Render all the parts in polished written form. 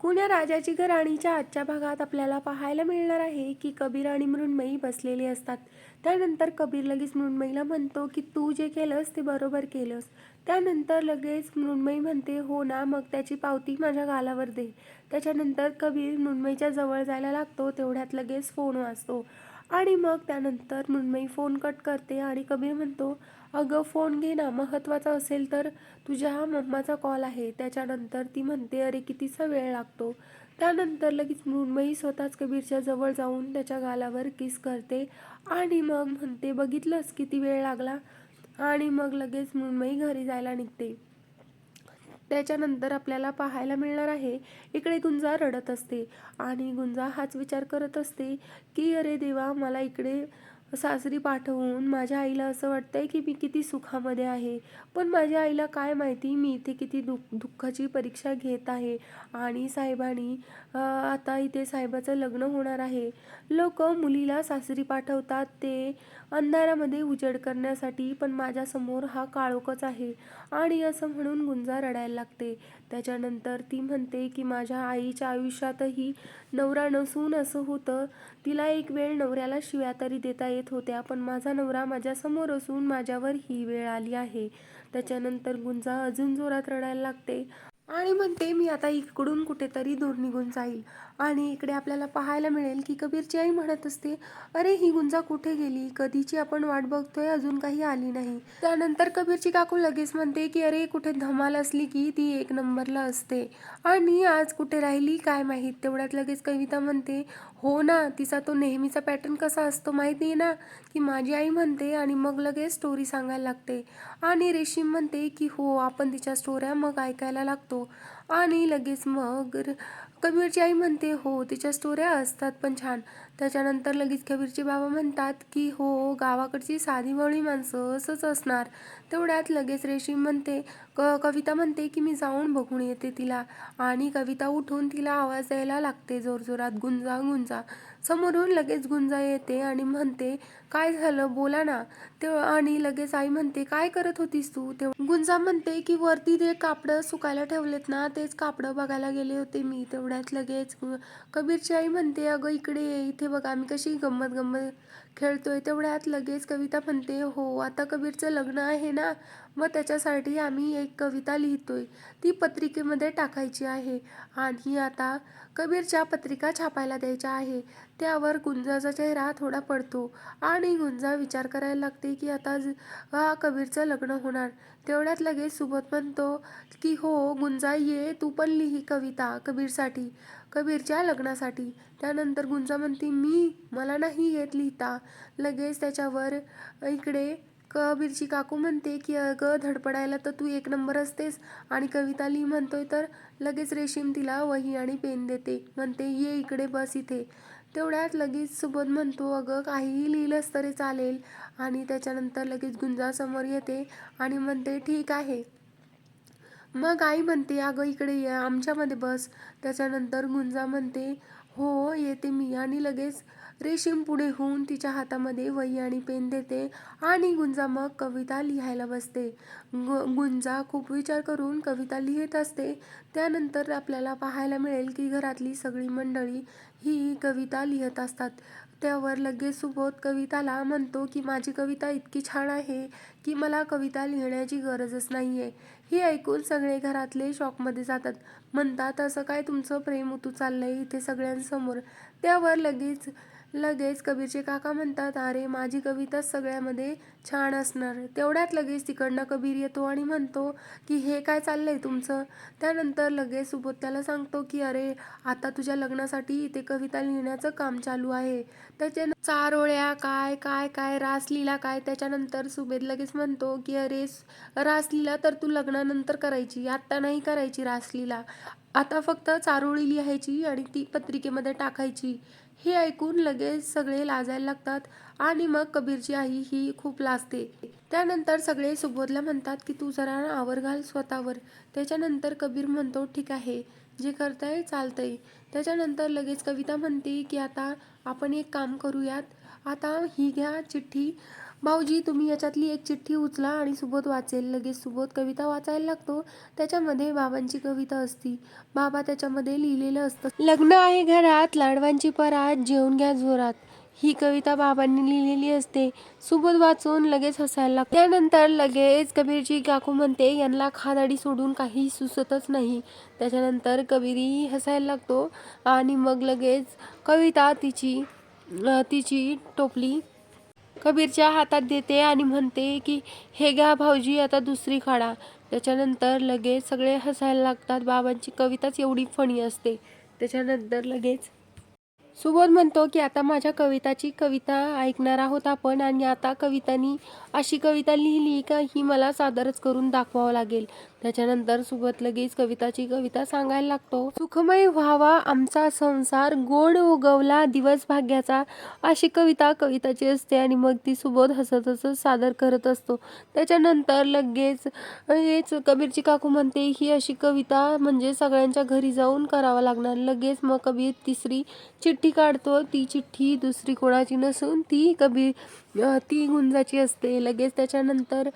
कुण्या राजाची का राणीच्या आजच्या भागात आपल्याला पाहायला मिळणार आहे की कबीर आणि मृण्मयी बसलेले असतात. त्यानंतर कबीर लगेच मृण्मयीला म्हणतो की तू जे केलंस ते बरोबर केलंस. त्यानंतर लगेच मृण्मयी म्हणते हो ना, मग त्याची पावती माझ्या गालावर दे. त्याच्यानंतर कबीर मृण्मयीच्या जवळ जायला लागतो, तेवढ्यात लगेच फोन वाजतो आणि मग त्यानंतर मृण्मयी फोन कट करते आणि कबीर म्हणतो अगं फोन घे ना, महत्त्वाचा असेल तर. तुझ्या मम्माचा कॉल आहे. त्याच्यानंतर ती म्हणते अरे कितीचा वेळ लागतो. त्यानंतर लगेच मृण्मयी स्वतःच कबीरच्या जवळ जाऊन त्याच्या गालावर किस करते आणि मग म्हणते बघितलंस किती वेळ लागला. आणि मग लगेच मृण्मयी घरी जायला निघते. त्याच्यानंतर आपल्याला पाहायला मिळणार आहे इकडे गुंजा रडत असते आणि गुंजा हाच विचार करत असते की अरे देवा, मला इकडे सासरी पाठवून माझ्या आईला असं वाटतंय की मी किती सुखामध्ये आहे, पण माझ्या आईला काय माहिती मी इथे किती दुःखाची परीक्षा घेत आहे. आणि साहेबांनी आता इथे साहेबाचं लग्न होणार आहे. लोक मुलीला सासरी पाठवतात ते अंधारामध्ये उजेड करण्यासाठी, पण माझ्यासमोर हा काळोखच आहे. आणि असं म्हणून गुंजा रडायला लागते. त्याच्यानंतर ती म्हणते की माझ्या आईच्या आयुष्यातही नवरा नसून असं होतं, तिला एक वेळ नवऱ्याला शिव्या तरी देता येत होत्या, पण माझा नवरा माझ्यासमोर असून माझ्यावर ही वेळ आली आहे. त्याच्यानंतर गुंजा अजून जोरात रडायला लागते आणि म्हणते मी आता इकडून कुठेतरी दूर निघून जाईल. आणि इकडे आपल्याला पाहायला मिळेल की कबीरची आई म्हणत असते अरे ही गुंजा कुठे गेली, कधीची आपण वाट बघतोय, अजून काही आली नाही. त्यानंतर कबीरची काकू लगेच म्हणते की अरे कुठे धमाल असली की ती एक नंबरला असते आणि आज कुठे राहिली काय माहीत. तेवढ्यात लगेच कविता म्हणते हो ना, तिचा तो नेहमीचा पॅटर्न कसा असतो माहिती आहे ना, की माझी आई म्हणते आणि मग लगेच स्टोरी सांगायला लागते. आणि रेशीम म्हणते की हो, आपण तिच्या स्टोऱ्या मग ऐकायला लागतो. आणि लगेच मग कबीरची आई म्हणते हो, तिच्या स्टोऱ्या असतात पण छान. त्याच्यानंतर लगेच कबीरचे बाबा म्हणतात की हो, गावाकडची साधीभोळी माणसं असंच असणार. तेवढ्यात लगेच रेशीम म्हणते कविता म्हणते की मी जाऊन बघून येते तिला. आणि कविता उठून तिला आवाज द्यायला लागते जोरजोरात, गुंजा गुंजा. समोरून लगेच गुंजा येते आणि म्हणते काय झालं बोला ना. आणि लगेच आई म्हणते काय करत होतीस तू. गुंजा म्हणते की वरती ते कापडं सुकायला ठेवलेत ना, तेच कापडं बघायला गेले होते मी. तेवढ्यात लगेच कबीरची आई म्हणते अगं इकडे ये, इथे बघ आम्ही कशी गंमत गंमत खेळतोय. तेवढ्यात लगेच कविता म्हणते हो, आता कबीरचं लग्न आहे ना, मग त्याच्यासाठी आम्ही एक कविता लिहितोय, ती पत्रिकेमध्ये टाकायची आहे आणि आता कबीरच्या पत्रिका छापायला द्यायच्या आहे. त्यावर गुंजाचा चेहरा थोडा पडतो आणि गुंजा विचार करायला लागते की आता कबीरचं लग्न होणार. तेवढ्यात लगेच सुबोध म्हणतो की हो गुंजा, ये तू पण लिही कविता कबीरसाठी, कबीरच्या लग्नासाठी. त्यानंतर गुंजा म्हणते मला नाही येत लिहिता. लगेच त्याच्यावर इकडे कबीरची काकू म्हणते की अगं धडपडायला तर तू एक नंबर असतेस आणि कविता लिही म्हणतोय तर. लगेच रेशीम तिला वही आणि पेन देते, म्हणते ये इकडे बस इथे. तेवढ्यात लगेच सुबोध म्हणतो अगं काहीही लिहिलंस तरी चालेल. आणि त्याच्यानंतर लगेच गुंजा समोर येते आणि म्हणते ठीक आहे. मग आई म्हणते अगं इकडे ये, आमच्यामध्ये बस. त्याच्यानंतर गुंजा म्हणते हो येते मी. आणि लगेच रेशीम पुढे होऊन तिच्या हातामध्ये वही आणि पेन देते आणि गुंजा मग कविता लिहायला बसते. गुंजा खूप विचार करून कविता लिहित असते. त्यानंतर आपल्याला पाहायला मिळेल की घरातली सगळी मंडळी ही कविता लिहित असतात. त्यावर लगेच सुबोध कविताला म्हणतो की माझी कविता इतकी छान आहे की मला कविता लिहिण्याची गरजच नाहीये. हे ऐकून सगळे घरातले शॉकमध्ये जातात, म्हणतात असं काय तुमचं प्रेम उतू चाललंय इथे सगळ्यांसमोर. त्यावर लगेच लगेच कबीरचे काका म्हणतात अरे माझी कविताच सगळ्यामध्ये छान असणार. तेवढ्यात लगेच तिकडनं कबीर येतो आणि म्हणतो की हे काय चाललंय तुमचं. त्यानंतर लगेच सुबोध त्याला सांगतो की अरे आता तुझ्या लग्नासाठी इथे कविता लिहिण्याचं काम चालू आहे. त्याच्या चारोळ्या काय काय काय रासलीला काय. त्याच्यानंतर सुबेद लगेच म्हणतो की अरे रासलीला तर तू लग्नानंतर करायची, आत्ता नाही करायची रासलीला. आता फक्त चारोळी लिहायची आणि ती पत्रिकेमध्ये टाकायची. हे ऐकून लगेच सगळे लाजायला लागतात आणि मग कबीरची आई ही खूप लाजते. त्यानंतर सगळे सुबोधला म्हणतात की तू जरा आवर घाल स्वतःवर. त्याच्यानंतर कबीर म्हणतो ठीक आहे, जे करताय चालतंय. त्याच्यानंतर लगेच कविता म्हणते की आता आपण एक काम करूयात, आता ही घ्या चिठ्ठी, भाऊजी तुम्ही याच्यातली एक चिठ्ठी उचला आणि सुबोध वाचेल. लगेच सुबोध कविता वाचायला लागतो. त्याच्यामध्ये बाबांची कविता असती. बाबा त्याच्यामध्ये लिहिलेलं असतं, लग्न आहे घरात लाडवांची परात जेवून घ्या जोरात. ही कविता बाबांनी लिहिलेली असते. सुबोध वाचून लगेच हसायला लागतो. त्यानंतर लगेच कबीरची काकू म्हणते यांना खादाडी सोडून काही सुचतच नाही. त्याच्यानंतर कबीरही हसायला लागतो आणि मग लगेच कविता तिची टोपली कबीरच्या हातात देते आणि म्हणते की हे घ्या भाऊजी आता दुसरी काढा. त्याच्यानंतर लगेच सगळे हसायला लागतात. बाबांची कविताच एवढी फणी असते. त्याच्यानंतर लगेच सुबोध म्हणतो की आता माझ्या कविताची कविता ऐकणार आहोत आपण, आणि आता कवितांनी अशी कविता लिहिली का ही मला सादरच करून दाखवावं लागेल. त्याच्यानंतर सुबोध लगेच कविताची कविता सांगायला लागतो. सुखमय व्हावा आमचा संसार गोड उगवला दिवस भाग्याचा. अशी कविता कविताची असते आणि मग ती सुबोध हसत हसत सादर करत असतो. त्याच्यानंतर लगेच कबीरची काकू म्हणते ही अशी कविता म्हणजे सगळ्यांच्या घरी जाऊन करावं लागणार. लगेच मग कबीर तिसरी चिठ्ठी काढतो. ती चिठ्ठी दुसरी कोणाची नसून ती गुंजाची असते. लगेच त्याच्यानंतर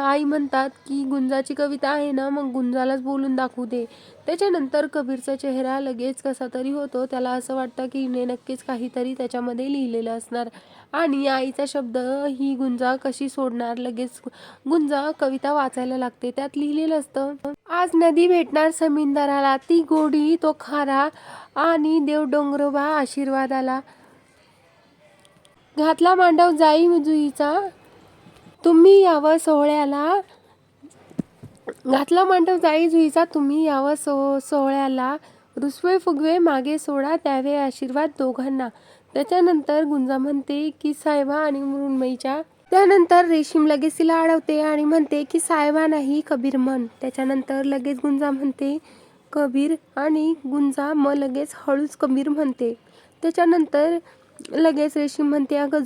आई म्हणतात की गुंजाची कविता आहे ना, मग गुंजालाच बोलून दाखवू दे. त्याच्यानंतर कबीरचा चेहरा लगेच कसा तरी होतो. त्याला असं वाटतं की हिने नक्कीच काहीतरी त्याच्यामध्ये लिहिलेलं असणार आणि आईचा शब्द ही गुंजा कशी सोडणार. लगेच गुंजा कविता वाचायला लागते. त्यात लिहिलेलं असतं, आज नदी भेटणार समिंदराला ती गोडी तो खारा आणि देव डोंगरोबा आशीर्वादाला. घातला मांडव जाई जुईचा तुम्ही यावं सोहळ्याला. घातला मांडव जाई जुईचा तुम्ही यावं सोहळ्याला. रुसवे फुगवे मागे सोडा द्यावे आशीर्वाद दोघांना. त्याच्यानंतर गुंजा म्हणते की साहेबा आणि मृण्मयीच्या. त्यानंतर रेशीम लगेच तिला अडवते आणि म्हणते की साहेबा नाही कबीर म्हण. त्याच्यानंतर लगेच गुंजा म्हणते कबीर आणि गुंजा मग लगेच हळूच कबीर म्हणते. त्याच्यानंतर लगेच रेशीम म्हणते अगं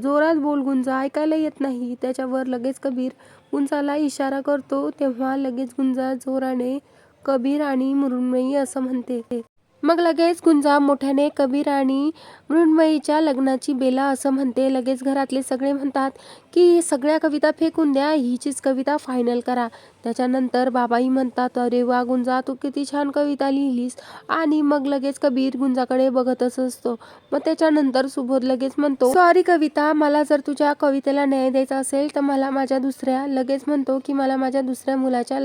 जोरात बोल गुंजा ऐकायला येत नाही. त्याच्यावर लगेच कबीर गुंजाला इशारा करतो. तेव्हा लगेच गुंजा जोराने कबीर आणि मृण्मयी असं म्हणते. मग लगेच गुंजा मोठ्याने कबीर आणि मृण्मयीच्या लग्नाची बेला असं म्हणते. लगेच घरातले सगळे म्हणतात की सगळ्या कविता फेकून द्या, हिचीच कविता फायनल करा. त्याच्यानंतर बाबाही म्हणतात अरे वा गुंजा तू किती छान कविता लिहिलीस. आणि मग लगेच कबीर गुंजाकडे बघतच असतो. मग त्याच्यानंतर सुबोध लगेच म्हणतो सॉरी कविता, मला जर तुझ्या कवितेला न्याय द्यायचा असेल तर मला लगेच म्हणतो की मला माझ्या दुसऱ्या मुलाच्या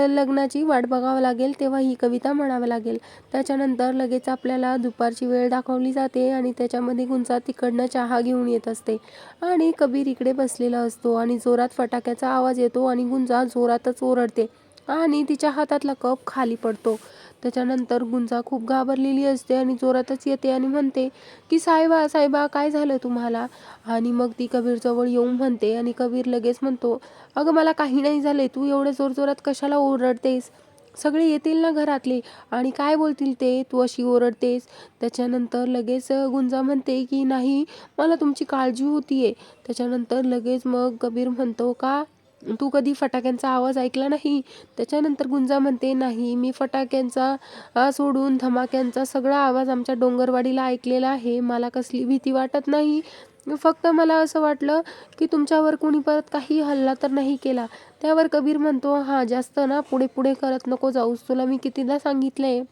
लग्नाची वाट बघावं लागेल, तेव्हा ही कविता म्हणावं लागेल. त्याच्यानंतर लगेच आपल्याला दुपारची वेळ दाखवली जाते आणि त्याच्यामध्ये गुंजा तिकडनं चहा घेऊन येत असते आणि कबीर इकडे बसलेला असतो आणि जोरात फटाक्याचा आवाज येतो आणि गुंजा जोरातच ओरडते आणि तिच्या हातातला कप खाली पडतो. त्याच्यानंतर गुंजा खूप घाबरलेली असते आणि जोरातच येते आणि म्हणते की साहेबा काय झालं तुम्हाला. आणि मग ती कबीर जवळ येऊन म्हणते आणि कबीर लगेच म्हणतो अगं मला काही नाही झालंय, तू एवढं जोरात कशाला ओरडतेस. सगळे येतील ना घरातले आणि काय बोलतील ते, तू अशी ओरडतेस. त्याच्यानंतर लगेच गुंजा म्हणते की नाही मला तुमची काळजी होतीये. त्याच्यानंतर लगेच मग कबीर म्हणतो का तू कधी फटाक्यांचा आवाज ऐकला नाही. त्याच्यानंतर गुंजा म्हणते नाही मी फटाक्यांचा सोडून धमाक्यांचा सगळा आवाज आमच्या डोंगरवाडीला ऐकलेला आहे, मला कसली भीती वाटत नाही. फक्त मला असं वाटलं की तुमच्यावर कोणी परत काही हल्ला तर नाही केला. त्यावर कबीर म्हणतो हा जास्त ना पुढे करत नको जाऊस, तुला मी कितीदा सांगितलंय.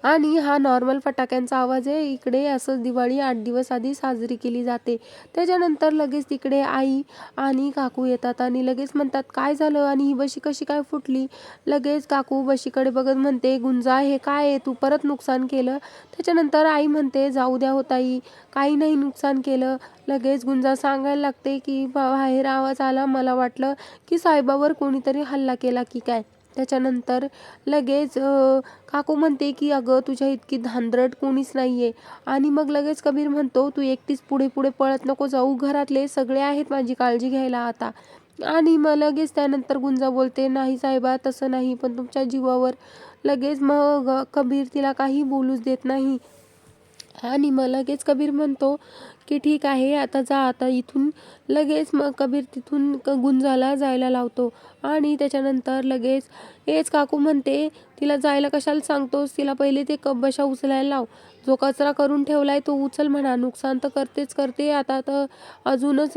आणि हा नॉर्मल फटाक्यांचा आवाज आहे, इकडे असं दिवाळी 8 दिवस आधी साजरी केली जाते. त्याच्यानंतर लगेच तिकडे आई आणि काकू येतात आणि लगेच म्हणतात काय झालं आणि ही बशी कशी काय फुटली. लगेच काकू बशीकडे बघत म्हणते गुंजा हे काय आहे, तू परत नुकसान केलं. त्याच्यानंतर आई म्हणते जाऊ द्या हो ताई, काही नाही नुकसान केलं. लगेच गुंजा सांगायला लागते की बाहेर आवाज आला, मला वाटलं की साहेबावर कोणीतरी हल्ला केला की काय. त्याच्यानंतर लगेच काकू म्हणते की अगं तुझ्या इतकी धांदरट कोणीच नाहीये. आणि मग लगेच कबीर म्हणतो तू एकटीच पुढे पळत नको जाऊ, घरातले सगळे आहेत माझी काळजी घ्यायला आता. आणि मग लगेच त्यानंतर गुंजा बोलते नाही साहेबा तसं नाही, पण तुमच्या जीवावर. लगेच मग कबीर तिला काही बोलूच देत नाही आणि मग लगेच कबीर म्हणतो की ठीक आहे, आता जा आता इथून. लगेच मग कबीर तिथून गुंजाला जायला लावतो आणि त्याच्यानंतर लगेच हेच काकू म्हणते, तिला जायला कशाला सांगतोस, तिला पहिले ते बशा उचलायला लाव, जो कचरा करून ठेवलाय तो उचल म्हणा, नुकसान तर करतेच करते, आता तर अजूनच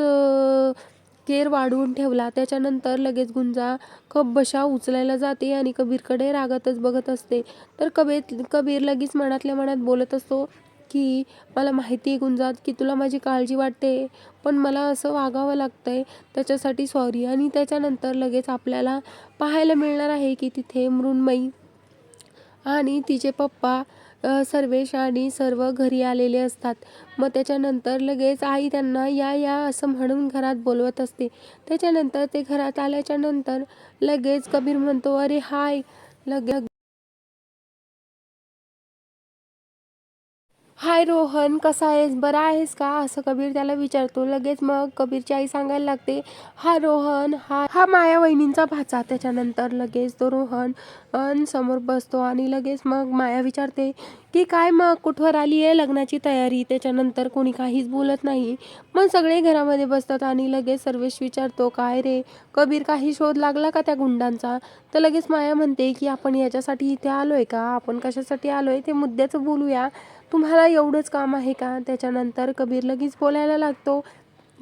केर वाढवून ठेवला. त्याच्यानंतर लगेच गुंजा बशा उचलायला जाते आणि कबीरकडे रागातच बघत असते. तर कबीर लगेच मनातल्या मनात बोलत असतो की मला माहिती आहे गुंजा की तुला माझी काळजी वाटते, पण मला असं वागावं लागतंय, त्याच्यासाठी सॉरी. आणि त्याच्यानंतर लगेच आपल्याला पाहायला मिळणार आहे की तिथे मृण्मयी आणि तिचे पप्पा सर्वेश आणि सर्व घरी आलेले असतात. मग त्याच्यानंतर लगेच आई त्यांना या या असं म्हणून घरात बोलवत असते. त्याच्यानंतर ते घरात आल्याच्या नंतर लगेच कबीर म्हणतो, अरे हाय. लगेच हाय रोहन, कसा आहेस, बरा आहेस का, असं कबीर त्याला विचारतो. लगेच मग कबीरची आई सांगायला लागते, हा रोहन हा माया वहिनींचा भाचा. त्याच्यानंतर लगेच तो रोहन समोर बसतो आणि लगेच मग माया विचारते की काय मग कुठवर आली आहे लग्नाची तयारी. त्याच्यानंतर कोणी काहीच बोलत नाही. मग सगळे घरामध्ये बसतात आणि लगेच सर्वेश विचारतो, काय रे कबीर, काही शोध लागला का त्या गुंडांचा. तर लगेच माया म्हणते की आपण याच्यासाठी इथे आलोय का, आपण कशासाठी आलोय ते मुद्द्याचं बोलूया, तुम्हाला एवढंच काम आहे का. त्याच्यानंतर कबीर लगेच बोलायला लागतो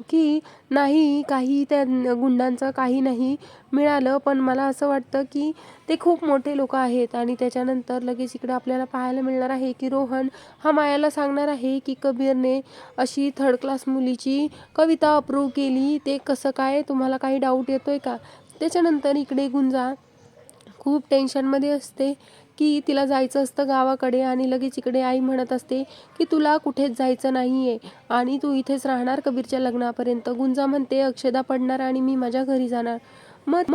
की नाही, काही त्या गुंडांचं काही नाही मिळालं, पण मला असं वाटतं की ते खूप मोठे लोक आहेत. आणि त्याच्यानंतर लगेच इकडे आपल्याला पाहायला मिळणार आहे की रोहन हा मायाला सांगणार आहे की कबीरने अशी थर्ड क्लास मुलीची कविता अप्रूव्ह केली, ते कसं काय, तुम्हाला काही डाऊट येतोय का. त्याच्यानंतर इकडे गुंजा खूप टेन्शनमध्ये असते की तिला जायचं असतं गावाकडे आणि लगेच इकडे आई म्हणत असते की तुला कुठेच जायचं नाहीये आणि तू इथेच राहणार कबीरच्या लग्नापर्यंत. गुंजा म्हणते, अक्षदा पडणार आणि मी माझ्या घरी जाणार. मग